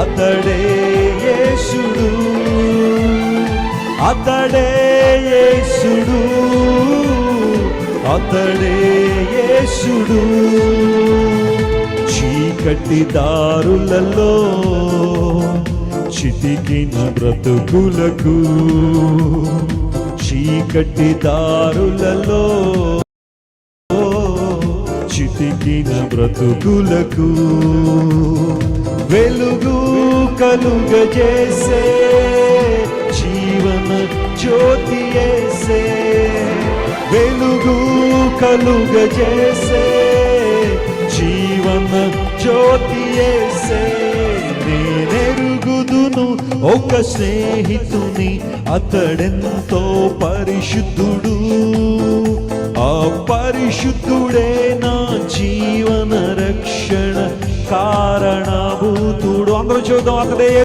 అతడే యేసుడు, అతడే యేసుడు, అతడే యేసుడు. చీకటి దారులలో చితికిన బ్రతుకులకు, చీకటి దారులలో చితికిన బ్రతుకులకు వెలుగు కలుగజేసే జీవన జ్యోతి యేసే, వెలుగు కలుగజేసే జీవన జ్యోతి యేసే. నేనెరుగుదును ఒక స్నేహితుని, అతడెంతో పరిశుద్ధుడు, ఆ పరిశుద్ధుడే నా జీవన రక్షణ కారణభూతుడు. అందరూ చూద్దాం, అతడే